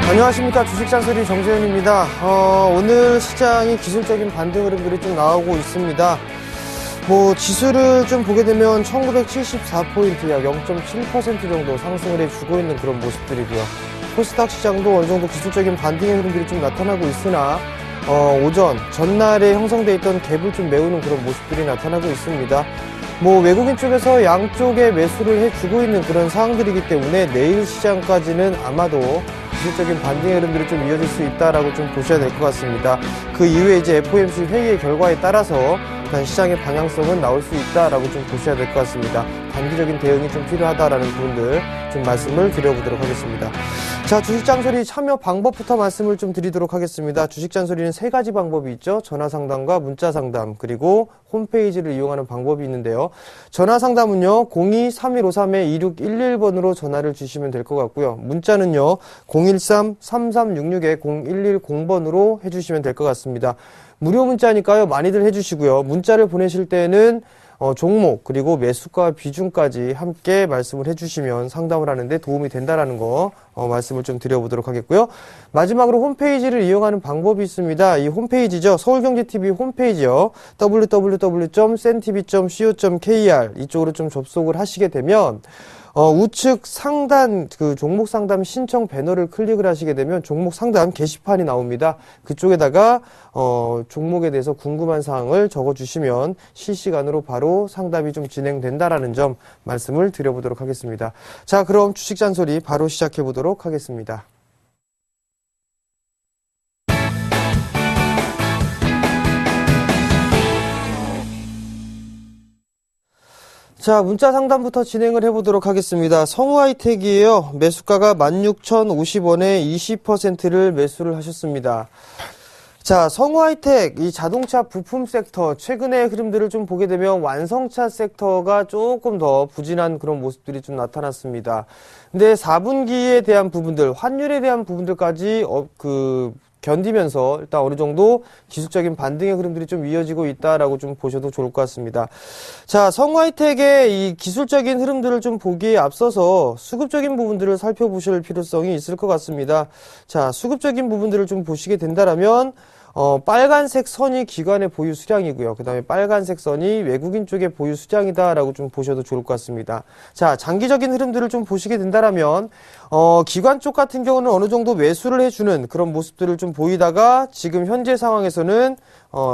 안녕하십니까. 주식잔소리 정재현입니다. 오늘 시장이 기술적인 반등 흐름들이 좀 나오고 있습니다. 지수를 좀 보게 되면 1974포인트 약 0.7% 정도 상승을 해주고 있는 그런 모습들이고요. 코스닥 시장도 어느 정도 기술적인 반등의 흐름들이 좀 나타나고 있으나, 오전, 전날에 형성되어 있던 갭을 좀 메우는 그런 모습들이 나타나고 있습니다. 외국인 쪽에서 양쪽에 매수를 해주고 있는 그런 상황들이기 때문에 내일 시장까지는 아마도 기술적인 반등의 흐름들이 좀 이어질 수 있다라고 좀 보셔야 될 것 같습니다. 그 이후에 이제 FOMC 회의의 결과에 따라서 일단 시장의 방향성은 나올 수 있다라고 좀 보셔야 될 것 같습니다. 단기적인 대응이 좀 필요하다라는 부분들 좀 말씀을 드려보도록 하겠습니다. 자, 주식잔소리 참여 방법부터 말씀을 좀 드리도록 하겠습니다. 주식잔소리는 3가지 방법이 있죠. 전화상담과 문자상담, 그리고 홈페이지를 이용하는 방법이 있는데요. 전화상담은요, 02-3153-2611번으로 전화를 주시면 될 것 같고요. 문자는요, 013-3366-0110번으로 해주시면 될 것 같습니다. 무료 문자니까요, 많이들 해주시고요. 문자를 보내실 때는 종목 그리고 매수가 비중까지 함께 말씀을 해주시면 상담을 하는데 도움이 된다라는 거 말씀을 좀 드려보도록 하겠고요. 마지막으로 홈페이지를 이용하는 방법이 있습니다. 이 홈페이지죠. 서울경제TV 홈페이지요. www.sentv.co.kr 이쪽으로 좀 접속을 하시게 되면 우측 상단 종목 상담 신청 배너를 클릭을 하시게 되면 종목 상담 게시판이 나옵니다. 그쪽에다가 종목에 대해서 궁금한 사항을 적어주시면 실시간으로 바로 상담이 좀 진행된다라는 점 말씀을 드려보도록 하겠습니다. 자, 그럼 주식잔소리 바로 시작해 보도록 하겠습니다. 자, 문자 상담부터 진행을 해보도록 하겠습니다. 성우하이텍이에요. 매수가가 16,050원에 20%를 매수를 하셨습니다. 자, 성우하이텍, 이 자동차 부품 섹터, 최근의 흐름들을 좀 보게 되면 완성차 섹터가 조금 더 부진한 그런 모습들이 좀 나타났습니다. 근데 4분기에 대한 부분들, 환율에 대한 부분들까지 견디면서 일단 어느 정도 기술적인 반등의 흐름들이 좀 이어지고 있다라고 좀 보셔도 좋을 것 같습니다. 자, 성우하이텍의 이 기술적인 흐름들을 좀 보기에 앞서서 수급적인 부분들을 살펴보실 필요성이 있을 것 같습니다. 자, 수급적인 부분들을 좀 보시게 된다라면 빨간색 선이 기관의 보유 수량이고요. 그 다음에 빨간색 선이 외국인 쪽의 보유 수량이다라고 좀 보셔도 좋을 것 같습니다. 자, 장기적인 흐름들을 좀 보시게 된다라면 기관 쪽 같은 경우는 어느 정도 매수를 해주는 그런 모습들을 좀 보이다가 지금 현재 상황에서는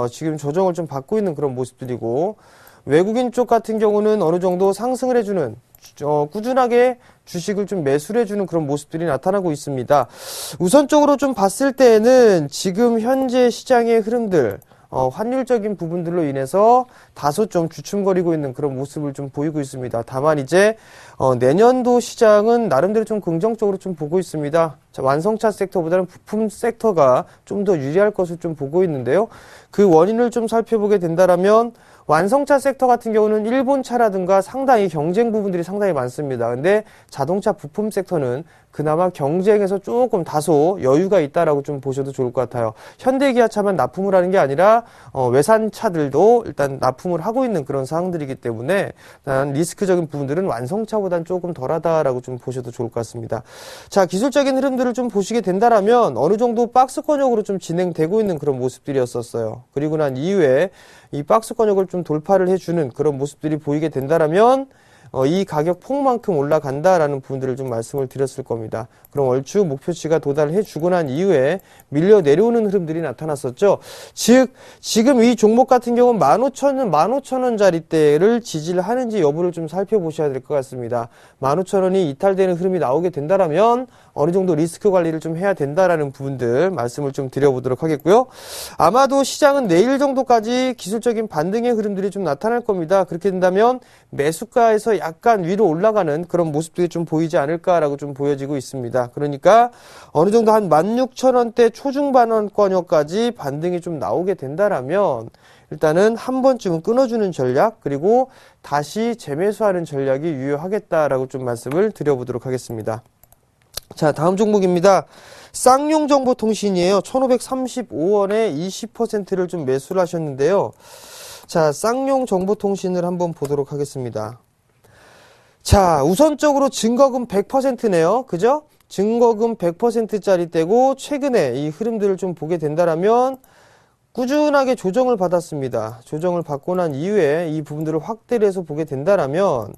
지금 조정을 좀 받고 있는 그런 모습들이고, 외국인 쪽 같은 경우는 어느 정도 상승을 해주는 꾸준하게 주식을 좀 매수를 해주는 그런 모습들이 나타나고 있습니다. 우선적으로 좀 봤을 때는 지금 현재 시장의 흐름들, 환율적인 부분들로 인해서 다소 좀 주춤거리고 있는 그런 모습을 좀 보이고 있습니다. 다만 이제 내년도 시장은 나름대로 좀 긍정적으로 좀 보고 있습니다. 자, 완성차 섹터보다는 부품 섹터가 좀 더 유리할 것을 좀 보고 있는데요. 그 원인을 좀 살펴보게 된다라면 완성차 섹터 같은 경우는 일본차라든가 상당히 경쟁 부분들이 상당히 많습니다. 근데 자동차 부품 섹터는 그나마 경쟁에서 조금 다소 여유가 있다라고 좀 보셔도 좋을 것 같아요. 현대기아차만 납품을 하는 게 아니라 외산차들도 일단 납품을 하고 있는 그런 상황들이기 때문에 일단 리스크적인 부분들은 완성차보다는 조금 덜하다라고 좀 보셔도 좋을 것 같습니다. 자, 기술적인 흐름들을 좀 보시게 된다라면 어느 정도 박스권역으로 좀 진행되고 있는 그런 모습들이었었어요. 그리고 난 이후에 이 박스권역을 좀 돌파를 해주는 그런 모습들이 보이게 된다라면 이 가격 폭만큼 올라간다라는 부분들을 좀 말씀을 드렸을 겁니다. 그럼 얼추 목표치가 도달해 주고 난 이후에 밀려 내려오는 흐름들이 나타났었죠. 즉 지금 이 종목 같은 경우는 15,000원짜리대를 지지를 하는지 여부를 좀 살펴보셔야 될 것 같습니다. 15,000원이 이탈되는 흐름이 나오게 된다라면 어느 정도 리스크 관리를 좀 해야 된다라는 부분들 말씀을 좀 드려보도록 하겠고요. 아마도 시장은 내일 정도까지 기술적인 반등의 흐름들이 좀 나타날 겁니다. 그렇게 된다면 매수가에서 약간 위로 올라가는 그런 모습들이 좀 보이지 않을까라고 좀 보여지고 있습니다. 그러니까 어느 정도 한 16,000원대 초중반원권역까지 반등이 좀 나오게 된다라면 일단은 한 번쯤은 끊어주는 전략, 그리고 다시 재매수하는 전략이 유효하겠다라고 좀 말씀을 드려보도록 하겠습니다. 자, 다음 종목입니다. 쌍용정보통신이에요. 1535원에 20%를 좀 매수를 하셨는데요. 자, 쌍용정보통신을 한번 보도록 하겠습니다. 자, 우선적으로 증거금 100%네요. 그죠? 증거금 100%짜리 떼고 최근에 이 흐름들을 좀 보게 된다라면 꾸준하게 조정을 받았습니다. 조정을 받고 난 이후에 이 부분들을 확대를 해서 보게 된다라면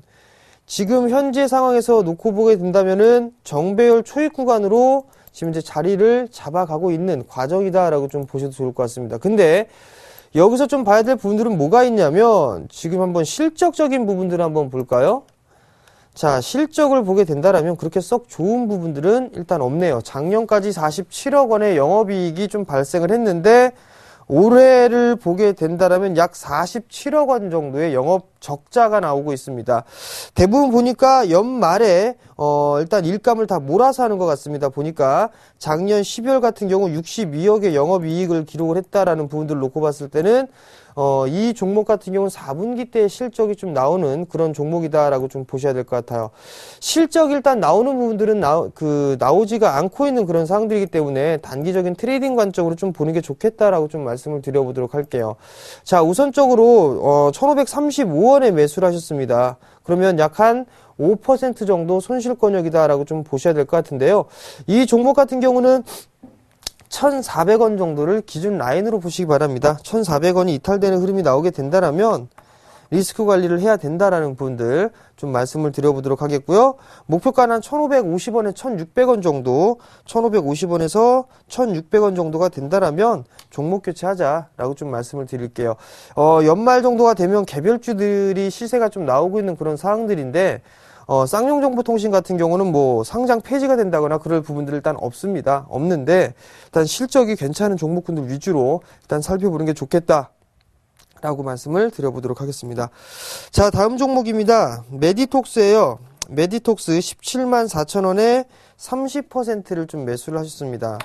지금 현재 상황에서 놓고 보게 된다면은 정배열 초입 구간으로 지금 이제 자리를 잡아가고 있는 과정이다라고 좀 보셔도 좋을 것 같습니다. 근데 여기서 좀 봐야 될 부분들은 뭐가 있냐면 지금 한번 실적적인 부분들을 한번 볼까요? 자, 실적을 보게 된다라면 그렇게 썩 좋은 부분들은 일단 없네요. 작년까지 47억 원의 영업이익이 좀 발생을 했는데 올해를 보게 된다라면 약 47억 원 정도의 영업 적자가 나오고 있습니다. 대부분 보니까 연말에 일단 일감을 다 몰아서 하는 것 같습니다. 보니까 작년 12월 같은 경우 62억의 영업이익을 기록을 했다라는 부분들을 놓고 봤을 때는 이 종목 같은 경우는 4분기 때 실적이 좀 나오는 그런 종목이다라고 좀 보셔야 될 것 같아요. 실적 일단 나오는 부분들은 나오지가 않고 있는 그런 상황들이기 때문에 단기적인 트레이딩 관점으로 좀 보는 게 좋겠다라고 좀 말씀을 드려보도록 할게요. 자, 우선적으로 1535원에 매수를 하셨습니다. 그러면 약 한 5% 정도 손실권역이다라고 좀 보셔야 될 것 같은데요. 이 종목 같은 경우는 1,400원 정도를 기준 라인으로 보시기 바랍니다. 1,400원이 이탈되는 흐름이 나오게 된다라면 리스크 관리를 해야 된다라는 부분들 좀 말씀을 드려보도록 하겠고요. 목표가는 1,550원에 1,600원 정도, 1,550원에서 1,600원 정도가 된다라면 종목 교체하자라고 좀 말씀을 드릴게요. 연말 정도가 되면 개별주들이 시세가 좀 나오고 있는 그런 상황들인데 쌍용정보통신 같은 경우는 뭐 상장 폐지가 된다거나 그럴 부분들은 일단 없습니다. 없는데 일단 실적이 괜찮은 종목군들 위주로 일단 살펴보는 게 좋겠다. 라고 말씀을 드려보도록 하겠습니다. 자, 다음 종목입니다. 메디톡스예요. 메디톡스 17만 4천원에 30%를 좀 매수를 하셨습니다.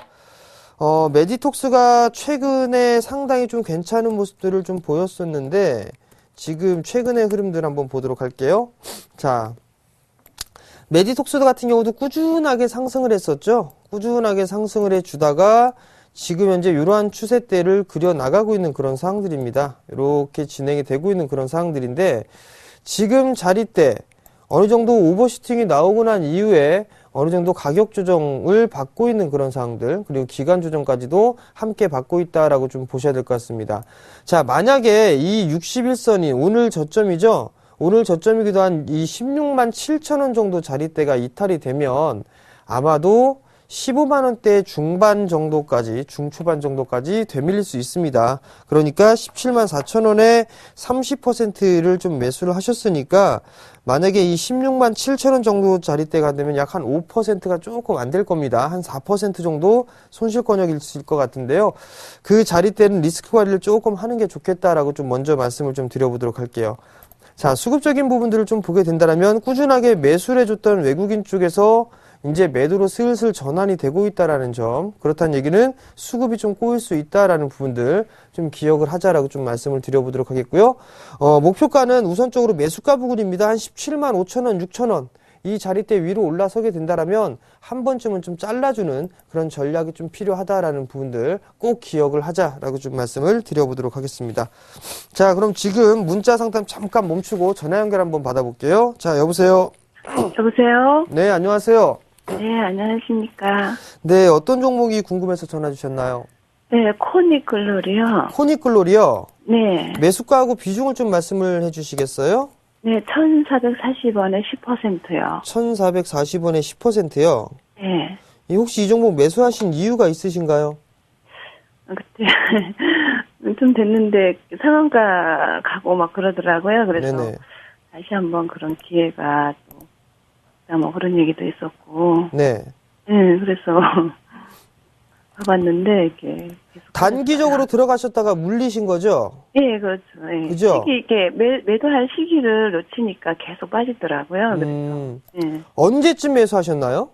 메디톡스가 최근에 상당히 좀 괜찮은 모습들을 좀 보였었는데 지금 최근의 흐름들 한번 보도록 할게요. 자, 메디톡스 같은 경우도 꾸준하게 상승을 했었죠. 꾸준하게 상승을 해주다가 지금 현재 이러한 추세대를 그려나가고 있는 그런 상황들입니다. 이렇게 진행이 되고 있는 그런 상황들인데 지금 자리대 어느 정도 오버슈팅이 나오고 난 이후에 어느 정도 가격 조정을 받고 있는 그런 상황들 그리고 기간 조정까지도 함께 받고 있다라고 좀 보셔야 될 것 같습니다. 자, 만약에 이 61선이 오늘 저점이죠. 오늘 저점이기도 한 이 16만 7천원 정도 자리대가 이탈이 되면 아마도 15만원대 중반 정도까지, 중초반 정도까지 되밀릴 수 있습니다. 그러니까 17만 4천원에 30%를 좀 매수를 하셨으니까 만약에 이 16만 7천원 정도 자리대가 되면 약 한 5%가 조금 안 될 겁니다. 한 4% 정도 손실권역이 있을 것 같은데요. 그 자리대는 리스크 관리를 조금 하는 게 좋겠다라고 좀 먼저 말씀을 좀 드려보도록 할게요. 자, 수급적인 부분들을 좀 보게 된다면 꾸준하게 매수를 해줬던 외국인 쪽에서 이제 매도로 슬슬 전환이 되고 있다라는 점, 그렇다는 얘기는 수급이 좀 꼬일 수 있다라는 부분들 좀 기억을 하자라고 좀 말씀을 드려보도록 하겠고요. 목표가는 우선적으로 매수가 부근입니다. 한 17만 5천원, 6천원 이 자리대 위로 올라서게 된다라면 한 번쯤은 좀 잘라주는 그런 전략이 좀 필요하다라는 부분들 꼭 기억을 하자라고 좀 말씀을 드려보도록 하겠습니다. 자, 그럼 지금 문자 상담 잠깐 멈추고 전화 연결 한번 받아볼게요. 자, 여보세요. 여보세요? 네, 안녕하세요. 네, 안녕하십니까. 네, 어떤 종목이 궁금해서 전화 주셨나요? 네, 코닉글로리요. 코닉글로리요? 네. 매수가하고 비중을 좀 말씀을 해주시겠어요? 네, 1,440원에 10%요. 1,440원에 10%요? 네. 혹시 이 종목 매수하신 이유가 있으신가요? 그때 좀 됐는데 상한가 가고 막 그러더라고요. 그래서 네네. 다시 한번 그런 기회가 또 뭐 그런 얘기도 있었고. 네. 네, 그래서 가봤는데 이렇게 계속 단기적으로 들어가셨다가 물리신 거죠? 예, 그렇죠. 예. 그죠? 시기 이렇게 매도할 시기를 놓치니까 계속 빠지더라고요. 그래서 예. 언제쯤 매수하셨나요?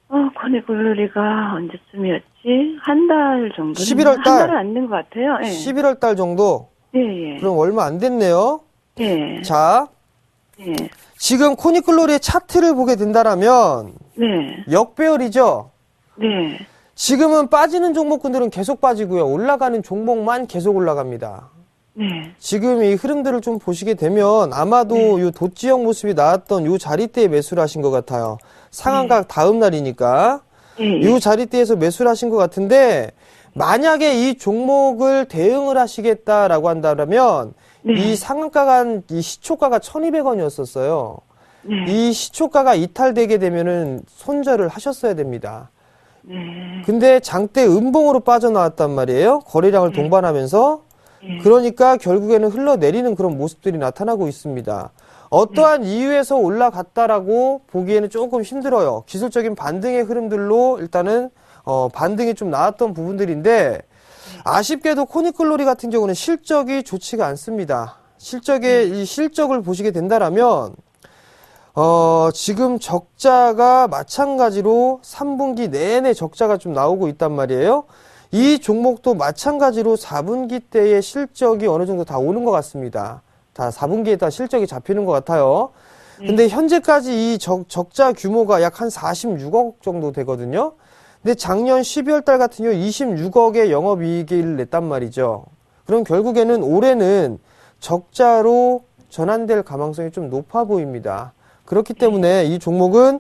코닉글로리가 언제쯤이었지? 한 달 정도? 11월 달? 한 달은 안 된 것 같아요. 예. 11월 달 정도? 예, 예. 그럼 얼마 안 됐네요? 예. 자, 예. 지금 코닉글로리의 차트를 보게 된다라면 네. 역배열이죠? 네. 지금은 빠지는 종목군들은 계속 빠지고요. 올라가는 종목만 계속 올라갑니다. 네. 지금 이 흐름들을 좀 보시게 되면 아마도 요 도지형 모습이 나왔던 요 자리대에 매수를 하신 것 같아요. 상한가 다음 날이니까. 예. 요 자리대에서 매수를 하신 것 같은데 만약에 이 종목을 대응을 하시겠다라고 한다면 네. 이 상한가가 이 시초가가 1,200원이었었어요. 네. 이 시초가가 이탈되게 되면은 손절을 하셨어야 됩니다. 네. 근데 장대 음봉으로 빠져나왔단 말이에요. 거래량을 동반하면서. 네. 그러니까 결국에는 흘러내리는 그런 모습들이 나타나고 있습니다. 어떠한 이유에서 올라갔다라고 보기에는 조금 힘들어요. 기술적인 반등의 흐름들로 일단은 반등이 좀 나왔던 부분들인데 아쉽게도 코니클로리 같은 경우는 실적이 좋지가 않습니다. 이 실적을 보시게 된다라면 지금 적자가 마찬가지로 3분기 내내 적자가 좀 나오고 있단 말이에요. 이 종목도 마찬가지로 4분기 때의 실적이 어느 정도 다 오는 것 같습니다. 다 4분기에 다 실적이 잡히는 것 같아요. 근데 현재까지 이 적자 규모가 약 한 46억 정도 되거든요. 근데 작년 12월 달 같은 경우 26억의 영업이익을 냈단 말이죠. 그럼 결국에는 올해는 적자로 전환될 가능성이 좀 높아 보입니다. 그렇기 때문에 이 종목은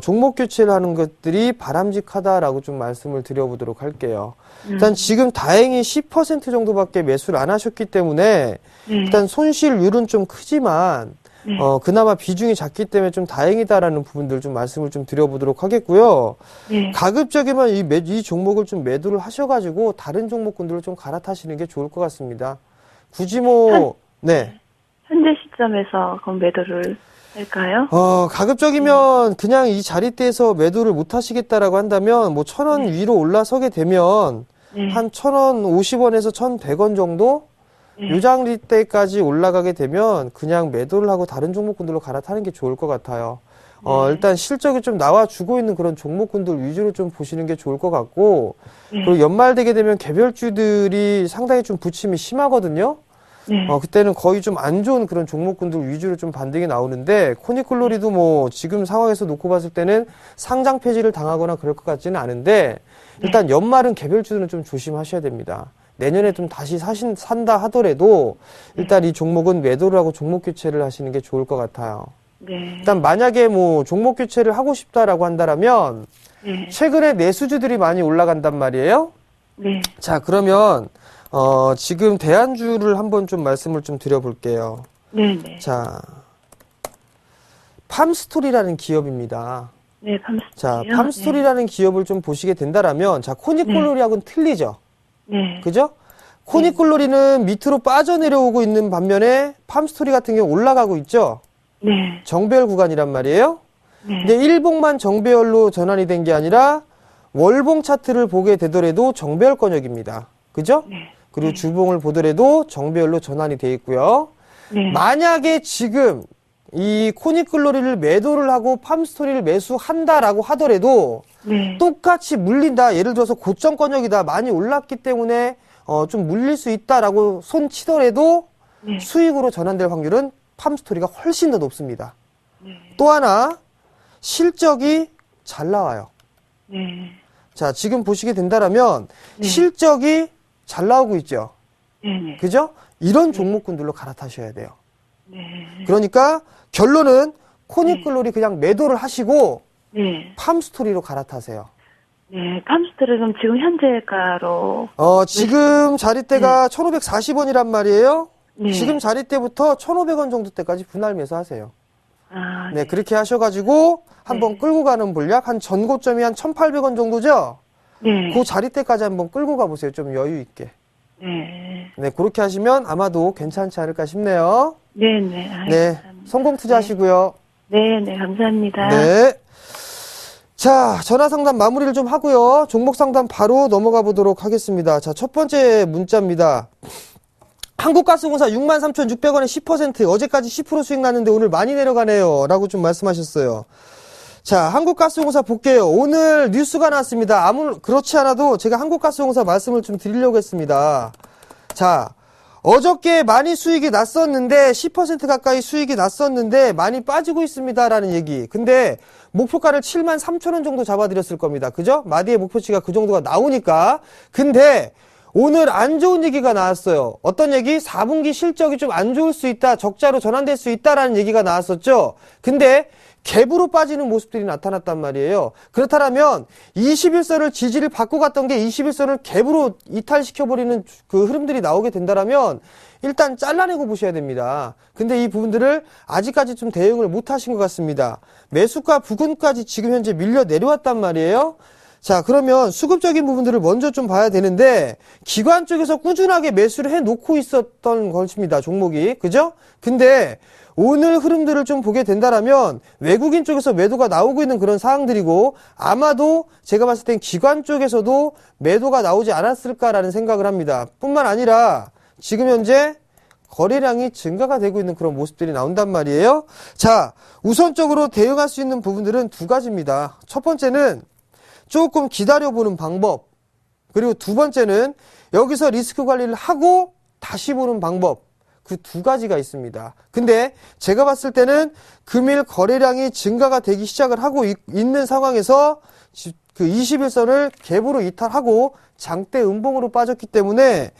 종목 교체를 하는 것들이 바람직하다라고 좀 말씀을 드려보도록 할게요. 일단 지금 다행히 10% 정도밖에 매수를 안 하셨기 때문에 일단 손실률은 좀 크지만 그나마 비중이 작기 때문에 좀 다행이다라는 부분들 좀 말씀을 좀 드려보도록 하겠고요. 가급적이면 이 종목을 좀 매도를 하셔가지고 다른 종목군들을 좀 갈아타시는 게 좋을 것 같습니다. 굳이 네. 현재 시점에서 그럼 매도를 할까요? 가급적이면 그냥 이 자리대에서 매도를 못 하시겠다라고 한다면 뭐 1,000원 위로 올라서게 되면 한 1,050원에서 1,100원 정도 요 자리대까지 올라가게 되면 그냥 매도를 하고 다른 종목군들로 갈아타는 게 좋을 것 같아요. 일단 실적이 좀 나와주고 있는 그런 종목군들 위주로 좀 보시는 게 좋을 것 같고 그리고 연말 되게 되면 개별주들이 상당히 좀 부침이 심하거든요. 그때는 거의 좀 안 좋은 그런 종목군들 위주로 좀 반등이 나오는데 코니클로리도 뭐 지금 상황에서 놓고 봤을 때는 상장 폐지를 당하거나 그럴 것 같지는 않은데 일단 연말은 개별주들은 좀 조심하셔야 됩니다. 내년에 좀 다시 산다 하더라도 일단 이 종목은 매도를 하고 종목 교체를 하시는 게 좋을 것 같아요. 일단 만약에 뭐 종목 교체를 하고 싶다라고 한다면 최근에 내수주들이 많이 올라간단 말이에요. 자, 그러면 지금 대안주를 한번 좀 말씀을 좀 드려볼게요. 자, 팜스토리라는 기업입니다. 팜스토리요? 자, 팜스토리라는 기업을 좀 보시게 된다라면, 자, 코니콜로리하고는 틀리죠? 그죠? 코니콜로리는 밑으로 빠져내려오고 있는 반면에 팜스토리 같은 경우 올라가고 있죠? 정배열 구간이란 말이에요? 근데 일봉만 정배열로 전환이 된 게 아니라 월봉 차트를 보게 되더라도 정배열 권역입니다. 그죠? 그리고 주봉을 보더라도 정배열로 전환이 돼 있고요. 만약에 지금 이 코니클로리를 매도를 하고 팜스토리를 매수한다라고 하더라도 똑같이 물린다. 예를 들어서 고점 권역이다. 많이 올랐기 때문에 좀 물릴 수 있다라고 손 치더라도 수익으로 전환될 확률은 팜스토리가 훨씬 더 높습니다. 또 하나 실적이 잘 나와요. 자, 지금 보시게 된다라면 실적이 잘 나오고 있죠. 그죠? 이런 종목군들로 갈아타셔야 돼요. 그러니까 결론은 코니클로리 그냥 매도를 하시고 팜스토리로 갈아타세요. 팜스토리 그럼 지금 현재가로 지금 자리대가 1,540원이란 말이에요. 지금 자리대부터 1,500원 정도 때까지 분할 매수하세요. 네, 그렇게 하셔가지고 한번 끌고 가는 전략, 한 전고점이 한 1,800원 정도죠? 그 자리대까지 한번 끌고 가보세요. 좀 여유 있게. 네, 그렇게 하시면 아마도 괜찮지 않을까 싶네요. 네, 성공 투자하시고요. 감사합니다. 네. 자, 전화 상담 마무리를 좀 하고요. 종목 상담 바로 넘어가 보도록 하겠습니다. 자, 첫 번째 문자입니다. 한국가스공사 63,600원에 10%, 어제까지 10% 수익 났는데 오늘 많이 내려가네요. 라고 좀 말씀하셨어요. 자, 한국가스공사 볼게요. 오늘 뉴스가 나왔습니다. 그렇지 않아도 제가 한국가스공사 말씀을 좀 드리려고 했습니다. 자, 어저께 많이 수익이 났었는데 10% 가까이 수익이 났었는데 많이 빠지고 있습니다라는 얘기. 근데 목표가를 73,000원 정도 잡아드렸을 겁니다. 그죠? 마디의 목표치가 그 정도가 나오니까. 근데 오늘 안 좋은 얘기가 나왔어요. 어떤 얘기? 4분기 실적이 좀 안 좋을 수 있다. 적자로 전환될 수 있다라는 얘기가 나왔었죠. 근데 갭으로 빠지는 모습들이 나타났단 말이에요. 그렇다면 21선을 지지를 받고 갔던 게 21선을 갭으로 이탈시켜버리는 그 흐름들이 나오게 된다면 일단 잘라내고 보셔야 됩니다. 근데 이 부분들을 아직까지 좀 대응을 못 하신 것 같습니다. 매수가 부근까지 지금 현재 밀려 내려왔단 말이에요. 자, 그러면 수급적인 부분들을 먼저 좀 봐야 되는데 기관 쪽에서 꾸준하게 매수를 해놓고 있었던 것입니다. 종목이. 그죠? 근데 오늘 흐름들을 좀 보게 된다면 외국인 쪽에서 매도가 나오고 있는 그런 상황들이고 아마도 제가 봤을 땐 기관 쪽에서도 매도가 나오지 않았을까라는 생각을 합니다. 뿐만 아니라 지금 현재 거래량이 증가가 되고 있는 그런 모습들이 나온단 말이에요. 자, 우선적으로 대응할 수 있는 부분들은 두 가지입니다. 첫 번째는 조금 기다려보는 방법. 그리고 두 번째는 여기서 리스크 관리를 하고 다시 보는 방법. 그 두 가지가 있습니다. 근데 제가 봤을 때는 금일 거래량이 증가가 되기 시작을 하고 있는 상황에서 그 21선을 갭으로 이탈하고 장대 음봉으로 빠졌기 때문에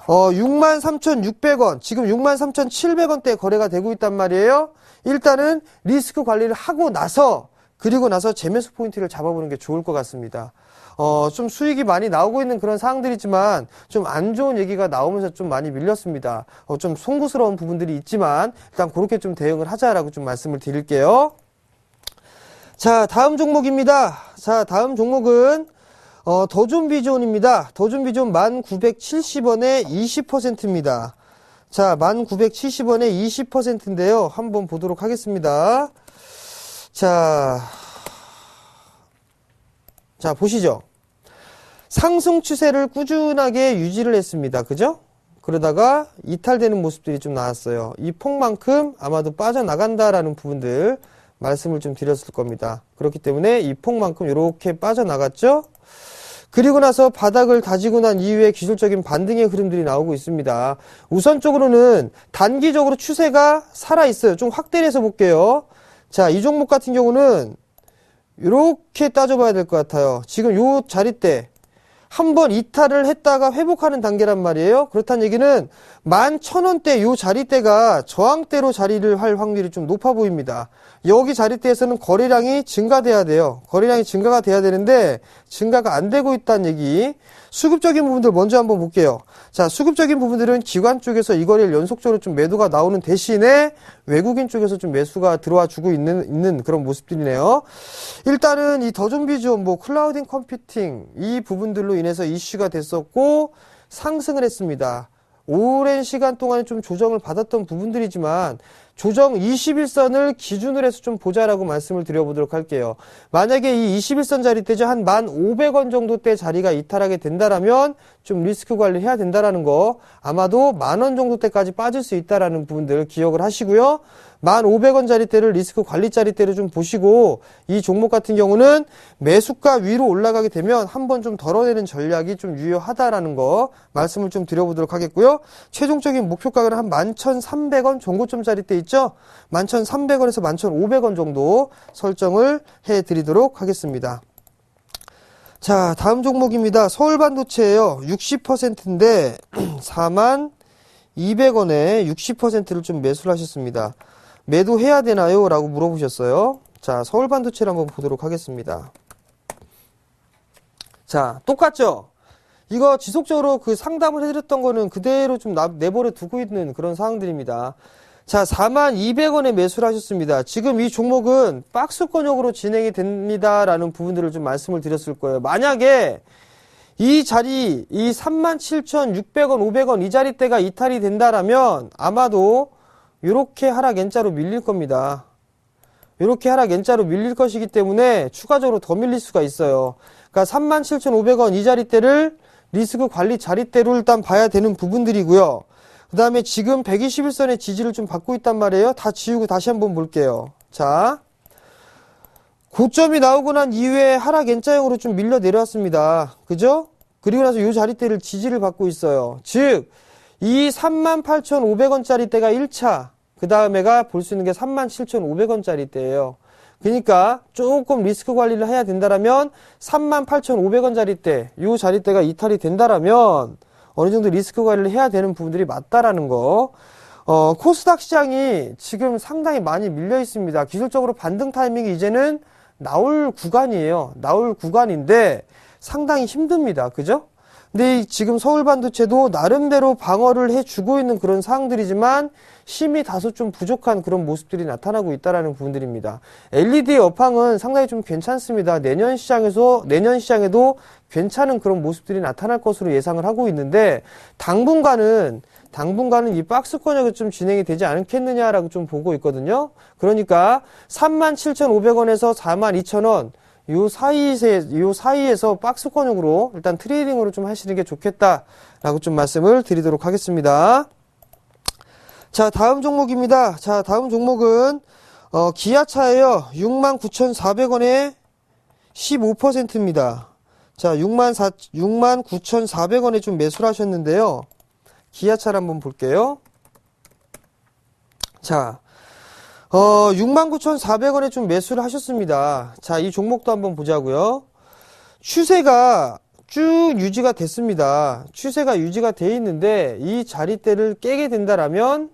63,600원, 지금 63,700원대 거래가 되고 있단 말이에요. 일단은 리스크 관리를 하고 나서 그리고 나서 재매수 포인트를 잡아보는 게 좋을 것 같습니다. 좀 수익이 많이 나오고 있는 그런 상황들이지만 좀 안 좋은 얘기가 나오면서 좀 많이 밀렸습니다. 좀 송구스러운 부분들이 있지만 일단 그렇게 좀 대응을 하자라고 좀 말씀을 드릴게요. 자, 다음 종목입니다. 자, 다음 종목은 더존비존입니다. 더존비존 1970원에 20%입니다. 자, 1970원에 20%인데요. 한번 보도록 하겠습니다. 자, 보시죠. 상승 추세를 꾸준하게 유지를 했습니다. 그죠? 그러다가 이탈되는 모습들이 좀 나왔어요. 이 폭만큼 아마도 빠져나간다라는 부분들 말씀을 좀 드렸을 겁니다. 그렇기 때문에 이 폭만큼 이렇게 빠져나갔죠? 그리고 나서 바닥을 다지고 난 이후에 기술적인 반등의 흐름들이 나오고 있습니다. 우선적으로는 단기적으로 추세가 살아있어요. 좀 확대를 해서 볼게요. 자, 이 종목 같은 경우는 이렇게 따져봐야 될 것 같아요. 지금 요 자리대 한번 이탈을 했다가 회복하는 단계란 말이에요. 그렇다는 얘기는 11,000원대 요 자리대가 저항대로 자리를 할 확률이 좀 높아 보입니다. 여기 자리대에서는 거래량이 증가돼야 돼요. 거래량이 증가가 돼야 되는데 증가가 안 되고 있다는 얘기. 수급적인 부분들 먼저 한번 볼게요. 자, 수급적인 부분들은 기관 쪽에서 이 거래를 연속적으로 좀 매도가 나오는 대신에 외국인 쪽에서 좀 매수가 들어와 주고 있는 그런 모습들이네요. 일단은 이 더존비존, 클라우딩 컴퓨팅 이 부분들로 인해서 이슈가 됐었고 상승을 했습니다. 오랜 시간 동안에 좀 조정을 받았던 부분들이지만 조정 21선을 기준으로 해서 좀 보자라고 말씀을 드려보도록 할게요. 만약에 이 21선 자리대죠. 한 1,500원 정도대 자리가 이탈하게 된다라면 좀 리스크 관리를 해야 된다라는 거 아마도 10,000원 정도대까지 빠질 수 있다라는 부분들 기억을 하시고요. 1,500원 자리대를 리스크 관리 자리대로 좀 보시고 이 종목 같은 경우는 매수가 위로 올라가게 되면 한번 좀 덜어내는 전략이 좀 유효하다라는 거 말씀을 좀 드려보도록 하겠고요. 최종적인 목표가는 한 11,300원 정고점 자리대 있죠? 11,300원에서 11,500원 정도 설정을 해드리도록 하겠습니다. 자, 다음 종목입니다. 서울반도체예요. 60%인데 42,200원에 60%를 좀 매수를 하셨습니다. 매도해야 되나요? 라고 물어보셨어요. 자, 서울반도체를 한번 보도록 하겠습니다. 자, 똑같죠? 이거 지속적으로 그 상담을 해드렸던 거는 그대로 좀 내버려 두고 있는 그런 상황들입니다. 자, 42,200원에 매수를 하셨습니다. 지금 이 종목은 박스권역으로 진행이 됩니다라는 부분들을 좀 말씀을 드렸을 거예요. 만약에 이 자리, 이 37,600원, 500원 이 자리대가 이탈이 된다라면 아마도 이렇게 하락 N자로 밀릴 겁니다. 이렇게 하락 N자로 밀릴 것이기 때문에 추가적으로 더 밀릴 수가 있어요. 그러니까 37,500원 이 자리대를 리스크 관리 자리대로 일단 봐야 되는 부분들이고요. 그 다음에 지금 121선의 지지를 좀 받고 있단 말이에요. 다 지우고 다시 한번 볼게요. 자, 고점이 나오고 난 이후에 하락 N자형으로 좀 밀려 내려왔습니다. 그죠? 그리고 나서 이 자리대를 지지를 받고 있어요. 즉, 이 38,500원짜리 대가 1차, 그 다음에가 볼 수 있는 게 37,500원짜리 대예요. 그러니까 조금 리스크 관리를 해야 된다라면 38,500원짜리 대, 요 자리대가 이탈이 된다라면 어느 정도 리스크 관리를 해야 되는 부분들이 맞다라는 거. 코스닥 시장이 지금 상당히 많이 밀려 있습니다. 기술적으로 반등 타이밍이 이제는 나올 구간이에요. 나올 구간인데 상당히 힘듭니다. 그죠? 근데 지금 서울 반도체도 나름대로 방어를 해주고 있는 그런 상황들이지만 힘이 다소 좀 부족한 그런 모습들이 나타나고 있다는 부분들입니다. LED의 업황은 상당히 좀 괜찮습니다. 내년 시장에도 괜찮은 그런 모습들이 나타날 것으로 예상을 하고 있는데 당분간은 이 박스권역이 좀 진행이 되지 않겠느냐라고 좀 보고 있거든요. 그러니까 37,500원에서 42,000원 요 사이에서 박스권역으로 일단 트레이딩으로 좀 하시는 게 좋겠다라고 좀 말씀을 드리도록 하겠습니다. 자, 다음 종목입니다. 자, 다음 종목은 기아차예요. 69,400원에 15%입니다. 자, 69,400원에 좀 매수를 하셨는데요. 기아차를 한번 볼게요. 자, 69,400원에 좀 매수를 하셨습니다. 자, 이 종목도 한번 보자고요. 추세가 쭉 유지가 됐습니다. 추세가 유지가 돼 있는데 이 자리대를 깨게 된다라면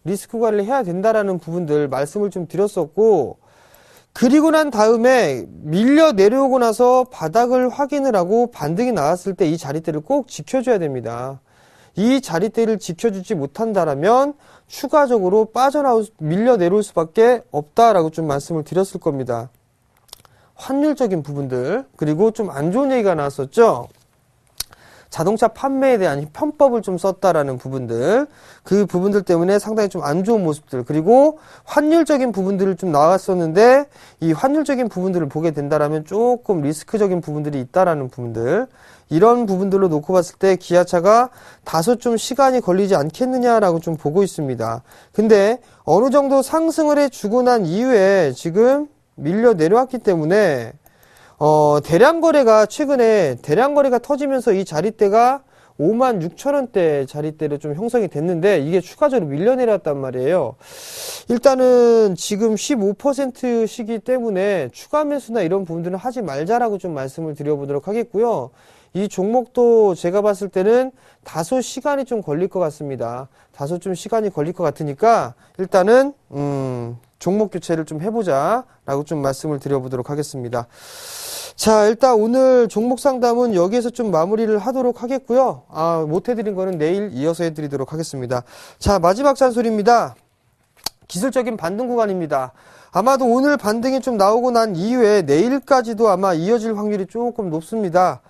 리스크 관리를 해야 된다라는 부분들 말씀을 좀 드렸었고, 그리고 난 다음에 밀려 내려오고 나서 바닥을 확인을 하고 반등이 나왔을 때 이 자리대를 꼭 지켜줘야 됩니다. 이 자리대를 지켜주지 못한다라면 추가적으로 밀려 내려올 수밖에 없다라고 좀 말씀을 드렸을 겁니다. 환율적인 부분들, 그리고 좀 안 좋은 얘기가 나왔었죠. 자동차 판매에 대한 편법을 좀 썼다라는 부분들, 그 부분들 때문에 상당히 좀 안 좋은 모습들, 그리고 환율적인 부분들을 좀 나왔었는데 이 환율적인 부분들을 보게 된다라면 조금 리스크적인 부분들이 있다라는 부분들, 이런 부분들로 놓고 봤을 때 기아차가 다소 좀 시간이 걸리지 않겠느냐라고 좀 보고 있습니다. 근데 어느 정도 상승을 해주고 난 이후에 지금 밀려 내려왔기 때문에 최근에 대량거래가 터지면서 이 자리대가 56,000원대 자리대로 좀 형성이 됐는데 이게 추가적으로 밀려 내려왔단 말이에요. 일단은 지금 15%시기 때문에 추가 매수나 이런 부분들은 하지 말자라고 좀 말씀을 드려보도록 하겠고요. 이 종목도 제가 봤을 때는 다소 시간이 좀 걸릴 것 같습니다. 다소 좀 시간이 걸릴 것 같으니까 일단은 종목 교체를 좀 해보자라고 좀 말씀을 드려보도록 하겠습니다. 자, 일단 오늘 종목 상담은 여기에서 좀 마무리를 하도록 하겠고요. 못 해드린 거는 내일 이어서 해드리도록 하겠습니다. 자, 마지막 잔소리입니다. 기술적인 반등 구간입니다. 아마도 오늘 반등이 좀 나오고 난 이후에 내일까지도 아마 이어질 확률이 조금 높습니다.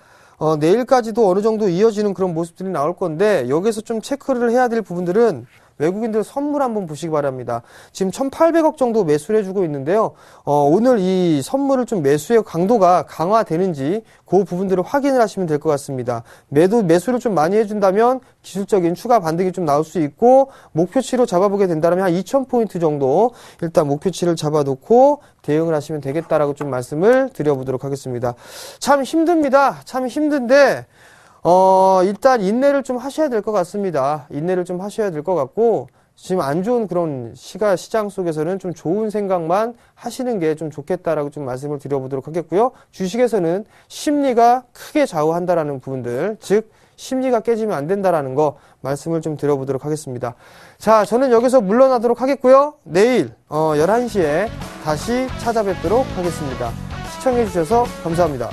내일까지도 어느 정도 이어지는 그런 모습들이 나올 건데 여기서 좀 체크를 해야 될 부분들은 외국인들 선물 한번 보시기 바랍니다. 지금 1,800억 정도 매수를 해주고 있는데요. 오늘 이 선물을 좀 매수의 강도가 강화되는지 그 부분들을 확인을 하시면 될 것 같습니다. 매수를 좀 많이 해준다면 기술적인 추가 반등이 좀 나올 수 있고 목표치로 잡아보게 된다면 한 2,000포인트 정도 일단 목표치를 잡아놓고 대응을 하시면 되겠다라고 좀 말씀을 드려보도록 하겠습니다. 참 힘듭니다. 참 힘든데 일단 인내를 좀 하셔야 될 것 같습니다. 인내를 좀 하셔야 될 것 같고 지금 안 좋은 그런 시장 속에서는 좀 좋은 생각만 하시는 게 좀 좋겠다라고 좀 말씀을 드려보도록 하겠고요. 주식에서는 심리가 크게 좌우한다라는 부분들, 즉 심리가 깨지면 안 된다라는 거 말씀을 좀 드려보도록 하겠습니다. 자, 저는 여기서 물러나도록 하겠고요. 내일 11시에 다시 찾아뵙도록 하겠습니다. 시청해 주셔서 감사합니다.